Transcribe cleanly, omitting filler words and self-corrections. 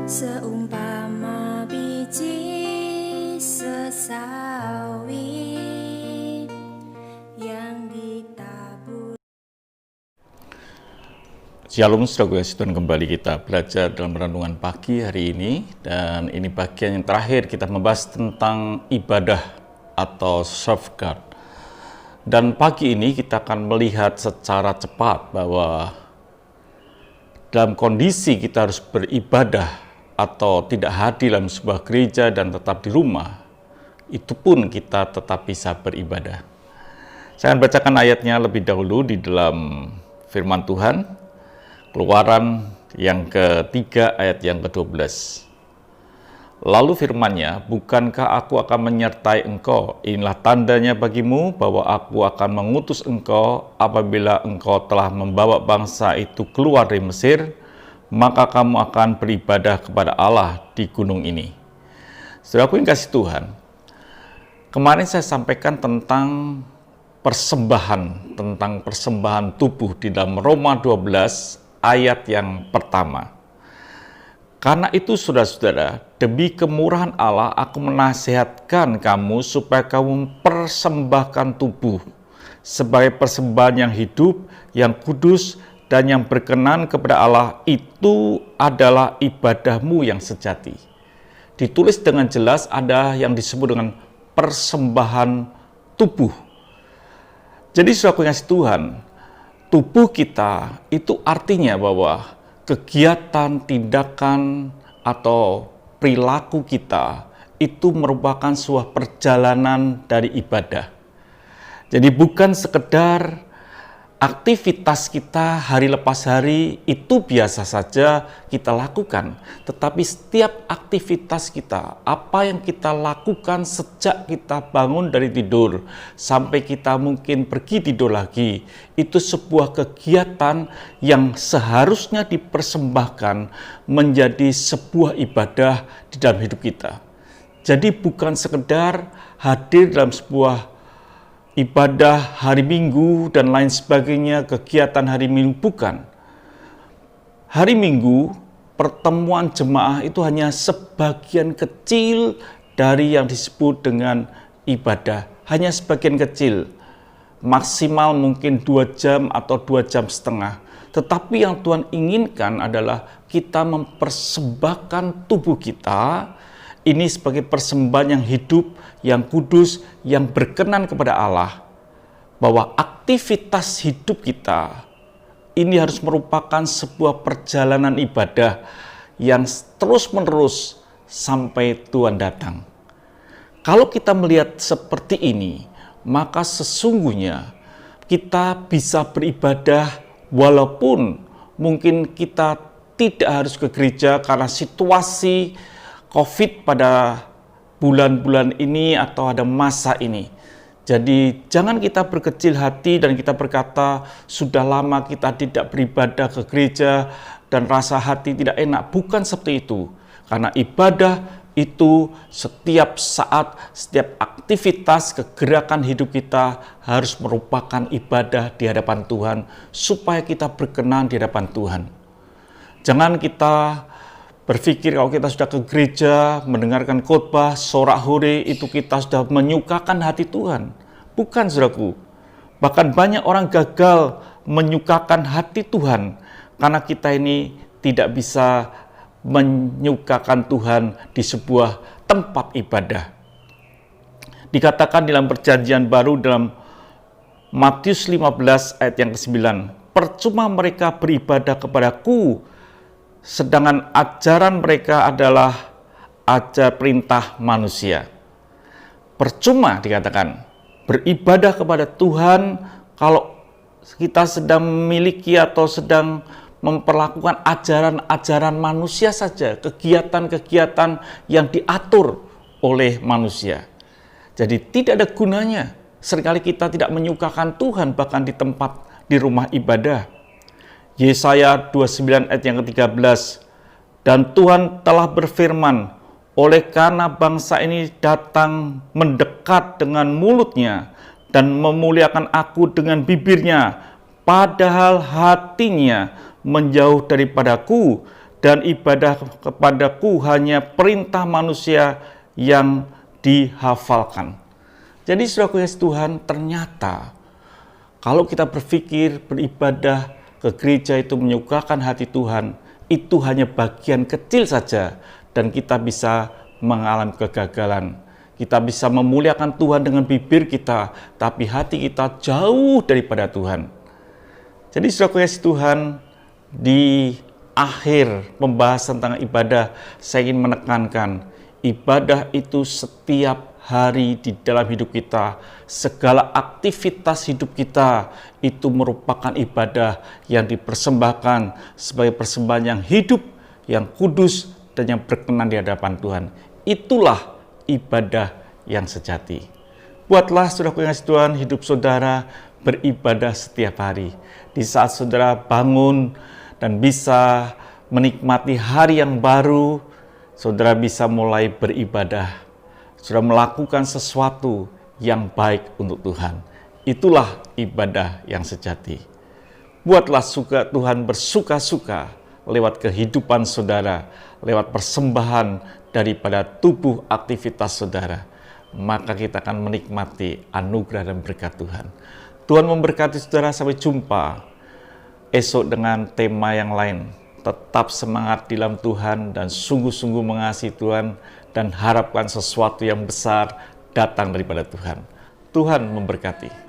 Seumpama biji sesawi yang ditabur. Shalom saudara Tuhan, kembali kita belajar dalam renungan pagi hari ini, dan ini bagian yang terakhir kita membahas tentang ibadah atau safeguard. Dan pagi ini kita akan melihat secara cepat bahwa dalam kondisi kita harus beribadah atau tidak hadir dalam sebuah gereja dan tetap di rumah, itu pun kita tetap bisa beribadah. Saya akan bacakan ayatnya lebih dahulu di dalam firman Tuhan, Keluaran yang ketiga ayat yang ke-12. Lalu firman-Nya, bukankah aku akan menyertai engkau? Inilah tandanya bagimu bahwa aku akan mengutus engkau apabila engkau telah membawa bangsa itu keluar dari Mesir, maka kamu akan beribadah kepada Allah di gunung ini. Saudaraku yang kasih Tuhan, kemarin saya sampaikan tentang persembahan tubuh di dalam Roma 12 ayat yang pertama. Karena itu saudara-saudara, demi kemurahan Allah aku menasihatkan kamu supaya kamu persembahkan tubuh sebagai persembahan yang hidup, yang kudus, dan yang berkenan kepada Allah, itu adalah ibadahmu yang sejati. Ditulis dengan jelas ada yang disebut dengan persembahan tubuh. Jadi saudara kasih Tuhan, tubuh kita itu artinya bahwa kegiatan, tindakan, atau perilaku kita itu merupakan sebuah perjalanan dari ibadah. Jadi bukan sekedar aktivitas kita hari lepas hari itu biasa saja kita lakukan, tetapi setiap aktivitas kita, apa yang kita lakukan sejak kita bangun dari tidur sampai kita mungkin pergi tidur lagi, itu sebuah kegiatan yang seharusnya dipersembahkan menjadi sebuah ibadah di dalam hidup kita. Jadi bukan sekedar hadir dalam sebuah ibadah hari Minggu dan lain sebagainya, kegiatan hari Minggu, bukan. Hari Minggu, pertemuan jemaah itu hanya sebagian kecil dari yang disebut dengan ibadah. Hanya sebagian kecil, maksimal mungkin 2 jam atau 2 jam setengah. Tetapi yang Tuhan inginkan adalah kita mempersembahkan tubuh kita ini sebagai persembahan yang hidup, yang kudus, yang berkenan kepada Allah. Bahwa aktivitas hidup kita ini harus merupakan sebuah perjalanan ibadah yang terus-menerus sampai Tuhan datang. Kalau kita melihat seperti ini, maka sesungguhnya kita bisa beribadah walaupun mungkin kita tidak harus ke gereja karena situasi COVID pada bulan-bulan ini atau ada masa ini. Jadi jangan kita berkecil hati dan kita berkata sudah lama kita tidak beribadah ke gereja dan rasa hati tidak enak. Bukan seperti itu. Karena ibadah itu setiap saat, setiap aktivitas kegerakan hidup kita harus merupakan ibadah di hadapan Tuhan supaya kita berkenan di hadapan Tuhan. Jangan kita berpikir kalau kita sudah ke gereja, mendengarkan khotbah, sorak hore, itu kita sudah menyukakan hati Tuhan. Bukan, saudaraku. Bahkan banyak orang gagal menyukakan hati Tuhan karena kita ini tidak bisa menyukakan Tuhan di sebuah tempat ibadah. Dikatakan dalam perjanjian baru dalam Matius 15 ayat yang ke-9, percuma mereka beribadah kepadaku, sedangkan ajaran mereka adalah ajar perintah manusia. Percuma dikatakan beribadah kepada Tuhan kalau kita sedang memiliki atau sedang memperlakukan ajaran-ajaran manusia saja, kegiatan-kegiatan yang diatur oleh manusia. Jadi tidak ada gunanya. Seringkali kita tidak menyukakan Tuhan bahkan di tempat di rumah ibadah. Yesaya 29 ayat yang ke-13, dan Tuhan telah berfirman, oleh karena bangsa ini datang mendekat dengan mulutnya dan memuliakan aku dengan bibirnya, padahal hatinya menjauh daripadaku, dan ibadah kepadaku hanya perintah manusia yang dihafalkan. Jadi saudaraku yang Tuhan, ternyata kalau kita berpikir beribadah ke gereja itu menyukakan hati Tuhan, itu hanya bagian kecil saja dan kita bisa mengalami kegagalan. Kita bisa memuliakan Tuhan dengan bibir kita, tapi hati kita jauh daripada Tuhan. Jadi saudaraku yang Tuhan, di akhir pembahasan tentang ibadah, saya ingin menekankan, ibadah itu setiap hari di dalam hidup kita, segala aktivitas hidup kita, itu merupakan ibadah yang dipersembahkan sebagai persembahan yang hidup, yang kudus, dan yang berkenan di hadapan Tuhan. Itulah ibadah yang sejati. Buatlah saudaraku yang Tuhan, hidup saudara beribadah setiap hari. Di saat saudara bangun dan bisa menikmati hari yang baru, saudara bisa mulai beribadah. Saudara melakukan sesuatu yang baik untuk Tuhan. Itulah ibadah yang sejati. Buatlah Tuhan bersuka-suka lewat kehidupan saudara, lewat persembahan daripada tubuh aktivitas saudara, maka kita akan menikmati anugerah dan berkat Tuhan. Tuhan memberkati saudara, sampai jumpa esok dengan tema yang lain. Tetap semangat di dalam Tuhan dan sungguh-sungguh mengasihi Tuhan dan harapkan sesuatu yang besar datang daripada Tuhan. Tuhan memberkati.